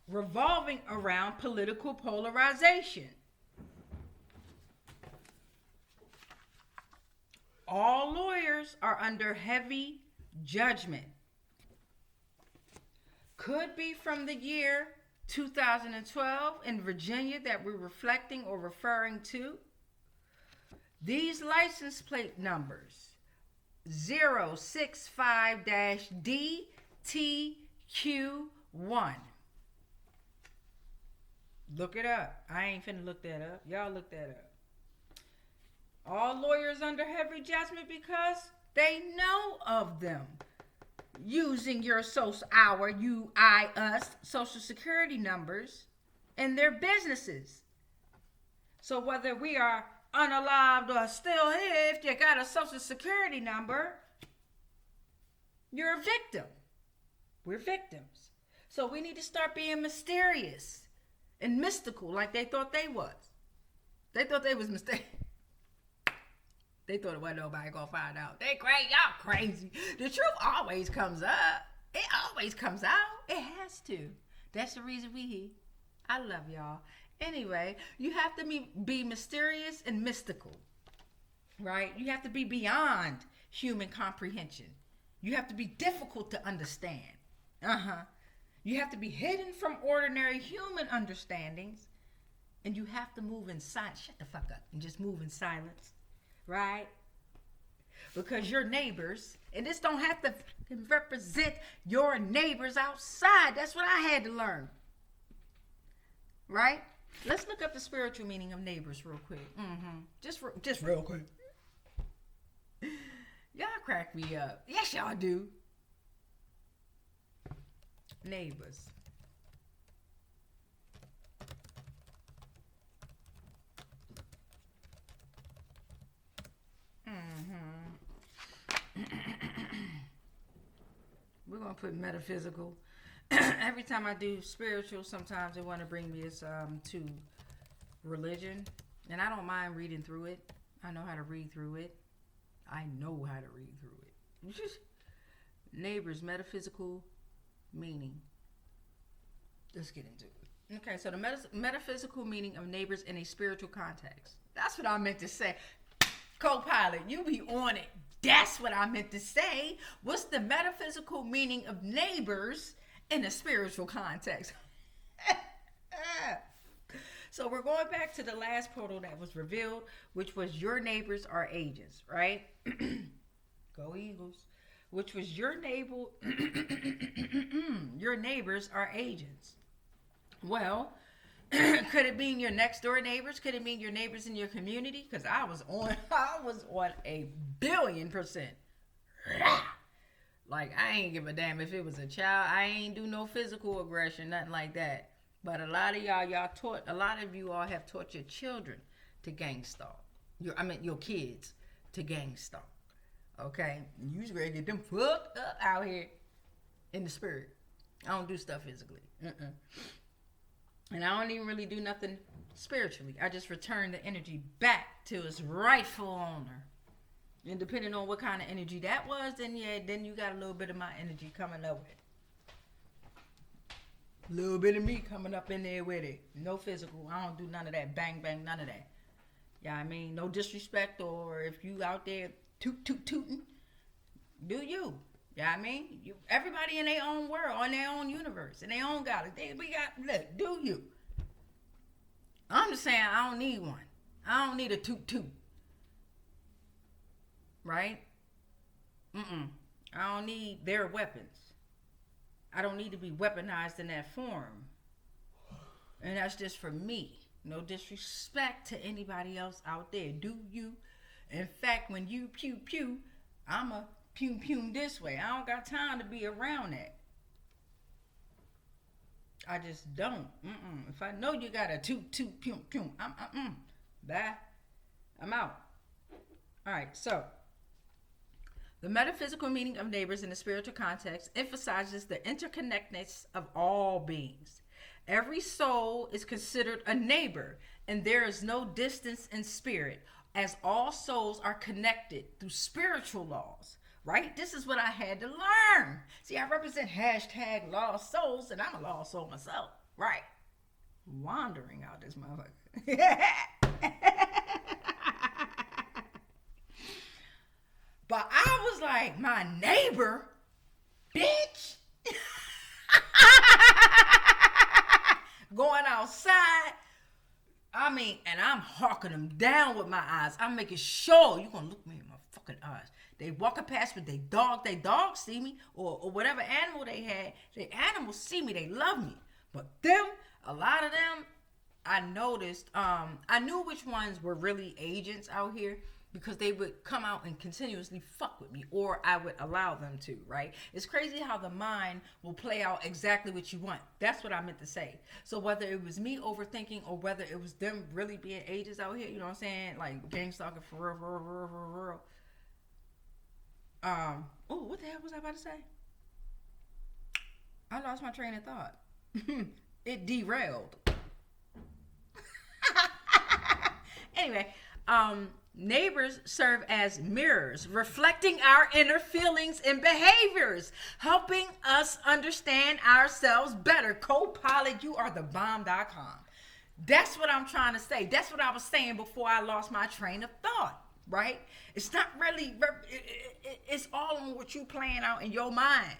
revolving around political polarization. All lawyers are under heavy judgment. Could be from the year 2012 in Virginia that we're reflecting or referring to. These license plate numbers 065-DTQ1. Look it up. I ain't finna look that up. Y'all look that up. All lawyers under heavy judgment because they know of them using your us social security numbers in their businesses. So whether we are unalived or still here, if you got a social security number, you're a victim. We're victims. So we need to start being mysterious. and mystical like they thought they was. They thought they was mistaken. They thought it wasn't nobody gonna find out. They crazy, y'all crazy. The truth always comes up. It always comes out. It has to. That's the reason we here. I love y'all. Anyway, you have to be mysterious and mystical, right? You have to be beyond human comprehension. You have to be difficult to understand. You have to be hidden from ordinary human understandings, and you have to move in silence. Shut the fuck up and just move in silence, right? Because your neighbors, and this don't have to represent your neighbors outside. That's what I had to learn, right? Let's look up the spiritual meaning of neighbors real quick. Just real quick. Y'all crack me up. Yes, y'all do. Neighbors. We're going to put metaphysical. Every time I do spiritual, sometimes they want to bring me to religion. And I don't mind reading through it. I know how to read through it. Neighbors, metaphysical meaning. Let's get into it. Okay, so the metaphysical meaning of neighbors in a spiritual context. That's what I meant to say. Co-pilot, you be on it. That's what I meant to say. What's the metaphysical meaning of neighbors in a spiritual context? So we're going back to the last portal that was revealed, which was your neighbors are agents, right? Go Eagles. Which was your your neighbors are agents. Well, could it mean your next door neighbors? Could it mean your neighbors in your community? Because I was on 1,000,000,000%. Like, I ain't give a damn if it was a child. I ain't do no physical aggression, nothing like that. But a lot of a lot of you all have taught your children to gang stalk. Your kids to gang stalk. Okay? You just ready to get them fucked up out here in the spirit. I don't do stuff physically. And I don't even really do nothing spiritually. I just return the energy back to its rightful owner. And depending on what kind of energy that was, then you got a little bit of my energy coming up with it. A little bit of me coming up in there with it. No physical. I don't do none of that. Bang, bang, none of that. Yeah, I mean, no disrespect, or if you out there tooting, do you. Yeah, I mean, everybody in their own world, in their own universe, in their own galaxy. Look, do you. I'm just saying I don't need one. I don't need a toot. Right? I don't need their weapons. I don't need to be weaponized in that form. And that's just for me. No disrespect to anybody else out there. Do you? In fact, when you pew, I'm a pew this way. I don't got time to be around that. I just don't. If I know you got a toot, pew, bye. I'm out. All right, so the metaphysical meaning of neighbors in the spiritual context emphasizes the interconnectedness of all beings. Every soul is considered a neighbor, and there is no distance in spirit, as all souls are connected through spiritual laws, right? This is what I had to learn. See, I represent #lost souls, and I'm a lost soul myself, right? Wandering out this motherfucker. But I was like, my neighbor, bitch. Going outside. I mean, and I'm hawking them down with my eyes. I'm making sure you're going to look me in my fucking eyes. They walking past with their dog see me, or whatever animal they had. The animals see me, they love me. But them, a lot of them, I noticed, I knew which ones were really agents out here, because they would come out and continuously fuck with me, or I would allow them to, right? It's crazy how the mind will play out exactly what you want. That's what I meant to say. So whether it was me overthinking, or whether it was them really being agents out here, you know what I'm saying? Like gang stalking for real. What the hell was I about to say? I lost my train of thought. It derailed. Anyway, neighbors serve as mirrors, reflecting our inner feelings and behaviors, helping us understand ourselves better. Co-pilot, you are the bomb.com. That's what I'm trying to say. That's what I was saying before I lost my train of thought, right? It's not really, it's all on what you playing out in your mind.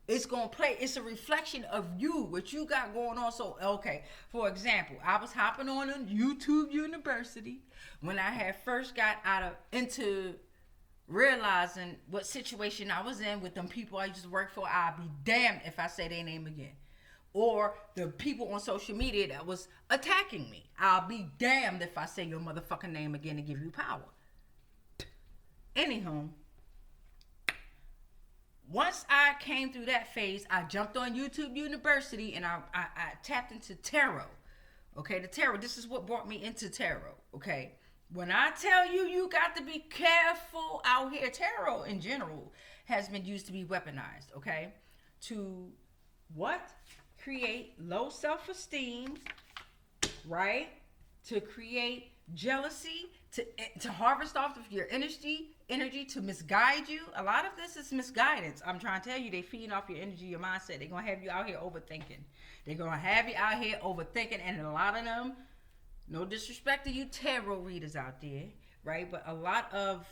It's going to play. It's a reflection of you, what you got going on. So, okay, for example, I was hopping on YouTube University when I had first got into realizing what situation I was in with them people I used to work for. I'll be damned if I say their name again. Or the people on social media that was attacking me. I'll be damned if I say your motherfucking name again and give you power. Anyhow, once I came through that phase, I jumped on YouTube University and I tapped into tarot. Okay, the tarot. This is what brought me into tarot. Okay, when I tell you, you got to be careful out here. Tarot in general has been used to be weaponized. Okay, to what? Create low self-esteem, right? To create jealousy, to harvest off of your energy to misguide you. A lot of this is misguidance. I'm trying to tell you, they feed off your energy, your mindset. They're going to have you out here overthinking. They're going to have you out here overthinking. And a lot of them, no disrespect to you tarot readers out there, right? But a lot of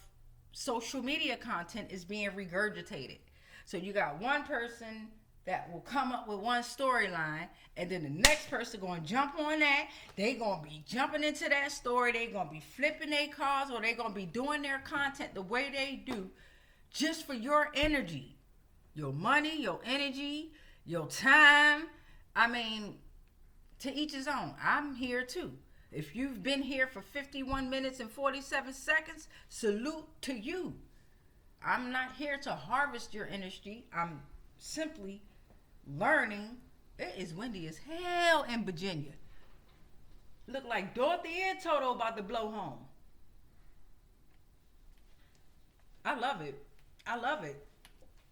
social media content is being regurgitated. So you got one person that will come up with one storyline, and then the next person going to jump on that. They going to be jumping into that story. They going to be flipping their cards, or they going to be doing their content the way they do just for your energy, your money, your energy, your time. I mean, to each his own. I'm here too. If you've been here for 51 minutes and 47 seconds, salute to you. I'm not here to harvest your energy. I'm simply learning. It is windy as hell in Virginia. Look like Dorothy and Toto about to blow home. I love it. I love it.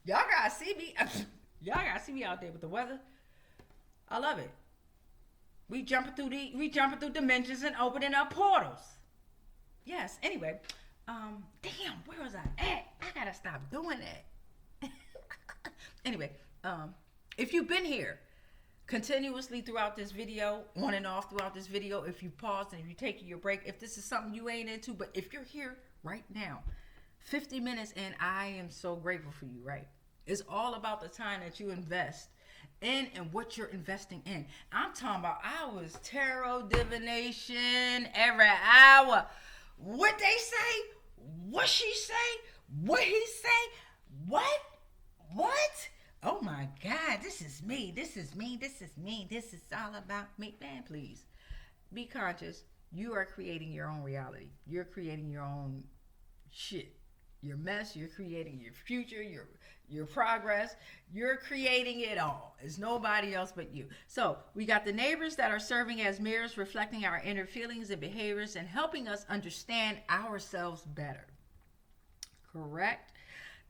Y'all gotta see me. Y'all gotta see me out there with the weather. I love it. We jumping through dimensions and opening up portals. Yes. Anyway, damn, where was I at? I gotta stop doing that. Anyway, if you've been here continuously throughout this video, on and off throughout this video, if you paused and if you're taking your break, if this is something you ain't into, but if you're here right now, 50 minutes, and I am so grateful for you, right? It's all about the time that you invest in and what you're investing in. I'm talking about hours, tarot, divination, every hour. What they say, what she say, what he say, what? Oh my God, this is me. This is all about me. Man, please be conscious. You are creating your own reality. You're creating your own shit. Your mess, you're creating your future, your progress. You're creating it all. It's nobody else but you. So we got the neighbors that are serving as mirrors, reflecting our inner feelings and behaviors and helping us understand ourselves better. Correct?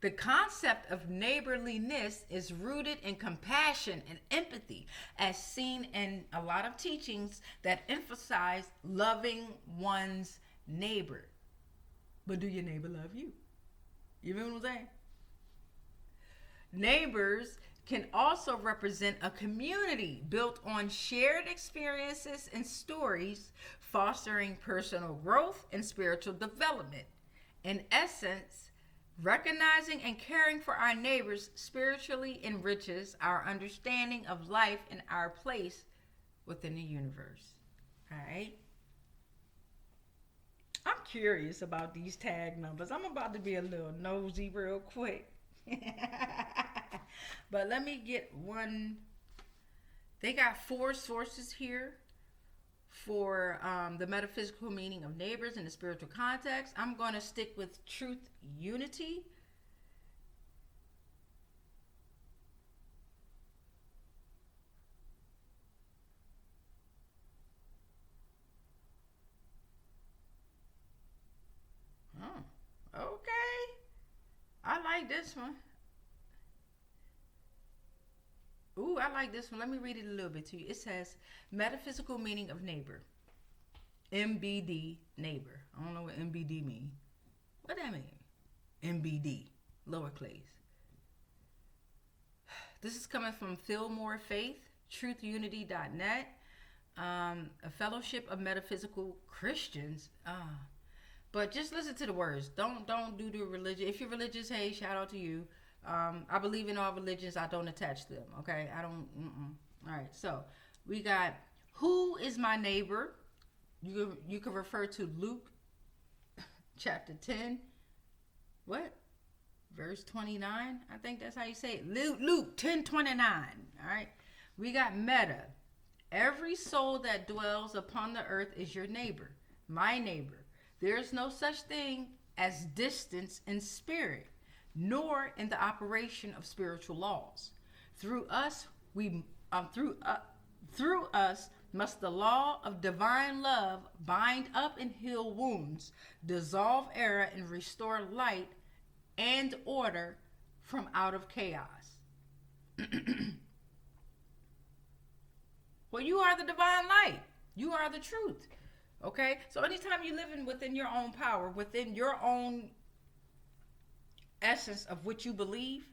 The concept of neighborliness is rooted in compassion and empathy, as seen in a lot of teachings that emphasize loving one's neighbor. But do your neighbor love you? You know what I'm saying? Neighbors can also represent a community built on shared experiences and stories, fostering personal growth and spiritual development. In essence, recognizing and caring for our neighbors spiritually enriches our understanding of life and our place within the universe. All right? I'm curious about these tag numbers. I'm about to be a little nosy real quick. But let me get one. They got 4 sources here for the metaphysical meaning of neighbors in the spiritual context. I'm going to stick with Truth Unity. Oh, okay. I like this one. Ooh, I like this one. Let me read it a little bit to you. It says, metaphysical meaning of neighbor. MBD, neighbor. I don't know what MBD mean. What that mean? MBD, lowercase. This is coming from Fillmore Faith, truthunity.net, a fellowship of metaphysical Christians. But just listen to the words. Don't do the religion. If you're religious, hey, shout out to you. I believe in all religions. I don't attach them. Okay, I don't. All right. So we got, who is my neighbor? You can refer to Luke chapter 10. What? Verse 29. I think that's how you say it. Luke 10:29. All right. We got meta. Every soul that dwells upon the earth is your neighbor, my neighbor. There is no such thing as distance in spirit, nor in the operation of spiritual laws. Through us must the law of divine love bind up and heal wounds, dissolve error, and restore light and order from out of chaos. Well, you are the divine light. You are the truth. Okay? So anytime you're living within your own power, within your own essence of what you believe,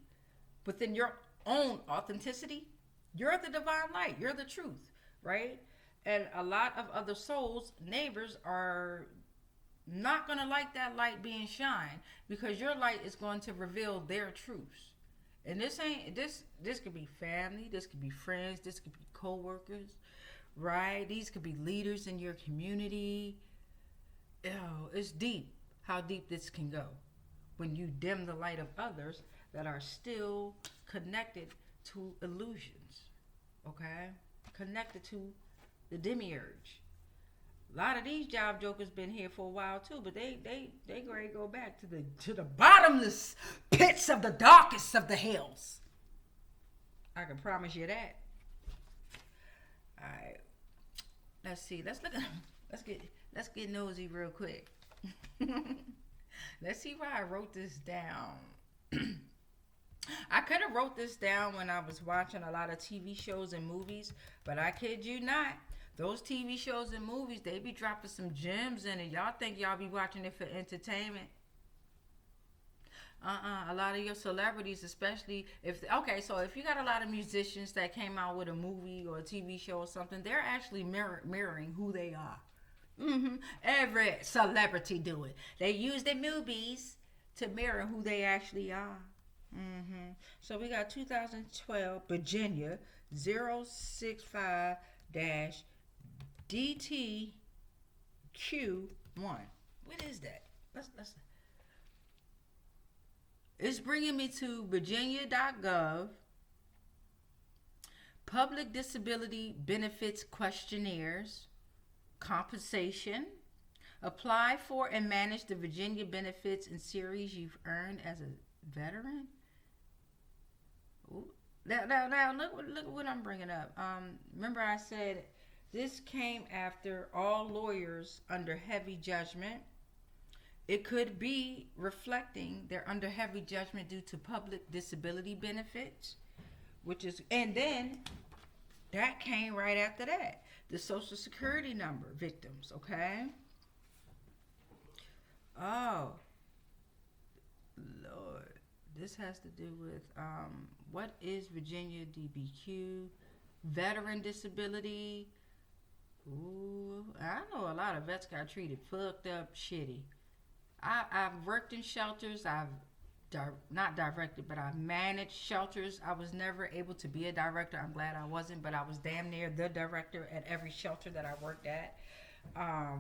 within your own authenticity, you're the divine light. You're the truth, right? And a lot of other souls, neighbors, are not going to like that light being shined, because your light is going to reveal their truths. And this could be family, this could be friends, this could be co-workers, right? These could be leaders in your community. It's deep how deep this can go when you dim the light of others that are still connected to illusions, okay? Connected to the demiurge. A lot of these job jokers been here for a while too, but they ready to go back to the bottomless pits of the darkest of the hells. I can promise you that. All right. Let's see. Let's get nosy real quick. Let's see why I wrote this down. I could have wrote this down when I was watching a lot of TV shows and movies, but I kid you not. Those TV shows and movies, they be dropping some gems in it. Y'all think y'all be watching it for entertainment? A lot of your celebrities, especially if you got a lot of musicians that came out with a movie or a TV show or something, they're actually mirroring who they are. Every celebrity do it. They use their movies to mirror who they actually are. So we got 2012 Virginia 065- DTQ1. What is that? Let's. It's bringing me to Virginia.gov. Public disability benefits questionnaires. Compensation. Apply for and manage the Virginia benefits and series you've earned as a veteran. Ooh. Now look what I'm bringing up. Remember I said this came after all lawyers under heavy judgment. It could be reflecting they're under heavy judgment due to public disability benefits, and then that came right after that. The Social Security number victims, okay? Oh, Lord. This has to do with what is Virginia DBQ, veteran disability. Ooh, I know a lot of vets got treated fucked up shitty. I've worked in shelters. I've not directed, but I've managed shelters. I was never able to be a director. I'm glad I wasn't, but I was damn near the director at every shelter that I worked at. A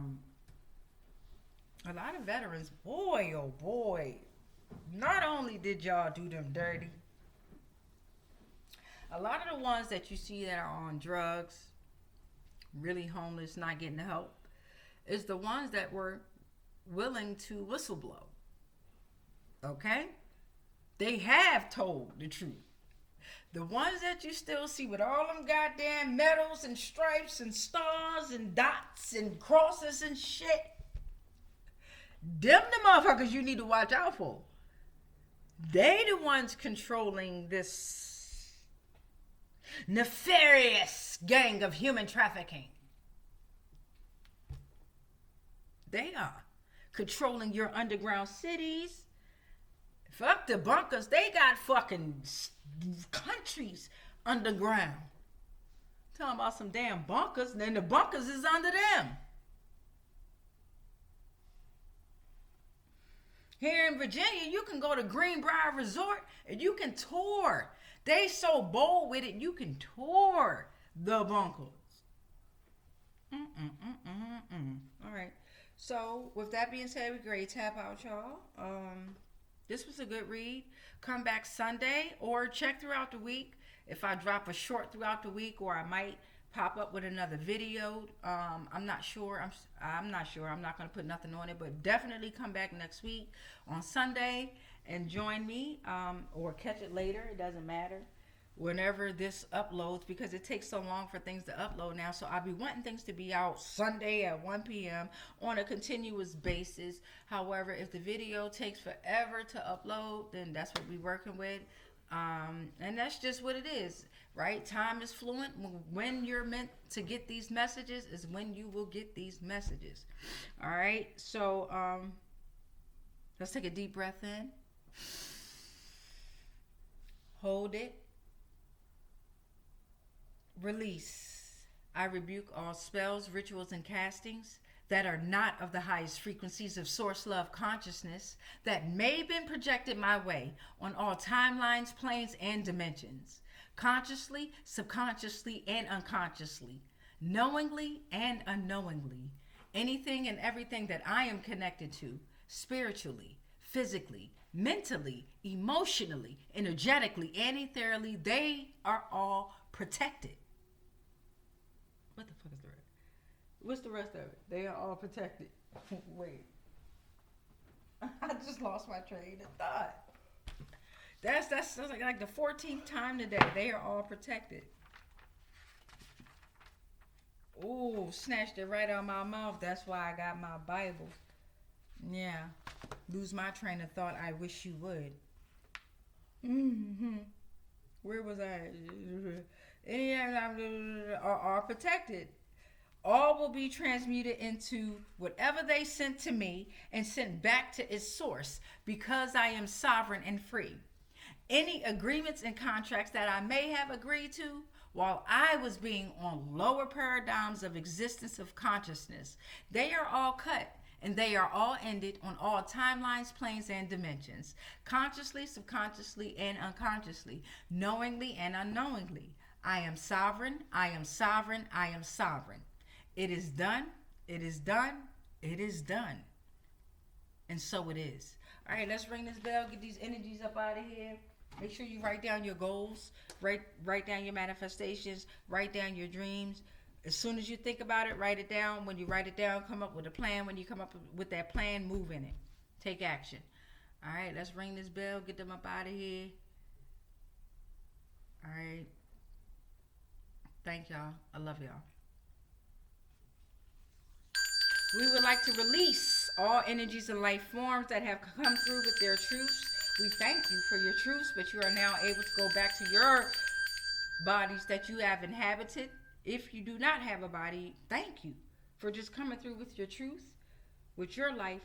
lot of veterans, boy, oh boy, not only did y'all do them dirty, a lot of the ones that you see that are on drugs, really homeless, not getting help, is the ones that were willing to whistleblow. Okay? They have told the truth. The ones that you still see with all them goddamn medals and stripes and stars and dots and crosses and shit, them the motherfuckers you need to watch out for. They the ones controlling this nefarious gang of human trafficking. They are controlling your underground cities. Fuck the bunkers. They got fucking countries underground. Talking about some damn bunkers, and then the bunkers is under them. Here in Virginia, you can go to Greenbrier Resort and you can tour. They so bold with it, you can tour the bunkers. All right. So, with that being said, we're great. Tap out, y'all. This was a good read. Come back Sunday or check throughout the week. If I drop a short throughout the week, or I might pop up with another video. I'm not sure. I'm not sure. I'm not going to put nothing on it, but definitely come back next week on Sunday and join me, or catch it later. It doesn't matter. Whenever this uploads, because it takes so long for things to upload now. So I'll be wanting things to be out Sunday at 1 p.m. on a continuous basis. However, if the video takes forever to upload, then that's what we're working with. And that's just what it is, right? Time is fluent. When you're meant to get these messages is when you will get these messages. All right. So let's take a deep breath in. Hold it. Release. I rebuke all spells, rituals, and castings that are not of the highest frequencies of source love consciousness that may have been projected my way on all timelines, planes, and dimensions, consciously, subconsciously, and unconsciously, knowingly and unknowingly. Anything and everything that I am connected to, spiritually, physically, mentally, emotionally, energetically, and ethereally, they are all protected. What the fuck is the rest? What's the rest of it? They are all protected. Wait. I just lost my train of thought. That's like the 14th time today. They are all protected. Ooh, snatched it right out of my mouth. That's why I got my Bible. Yeah. Lose my train of thought. I wish you would. Where was I? Are protected. All will be transmuted into whatever they sent to me and sent back to its source, because I am sovereign and free. Any agreements and contracts that I may have agreed to while I was being on lower paradigms of existence of consciousness, they are all cut and they are all ended on all timelines, planes, and dimensions, consciously, subconsciously, and unconsciously, knowingly and unknowingly. I am sovereign, I am sovereign, I am sovereign. It is done, it is done, it is done. And so it is. All right, let's ring this bell, get these energies up out of here. Make sure you write down your goals, write down your manifestations, write down your dreams. As soon as you think about it, write it down. When you write it down, come up with a plan. When you come up with that plan, move in it. Take action. All right, let's ring this bell, get them up out of here. All right. Thank y'all. I love y'all. We would like to release all energies and life forms that have come through with their truths. We thank you for your truths, but you are now able to go back to your bodies that you have inhabited. If you do not have a body, thank you for just coming through with your truth, with your life,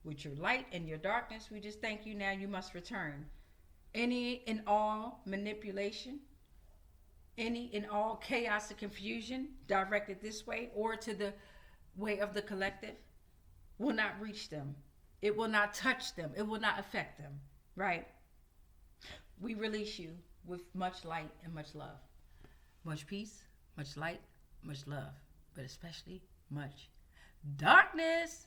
with your light and your darkness. We just thank you. Now you must return. Any and all manipulation, any and all chaos and confusion directed this way or to the way of the collective will not reach them. It will not touch them. It will not affect them. Right? We release you with much light and much love. Much peace, much light, much love, but especially much darkness.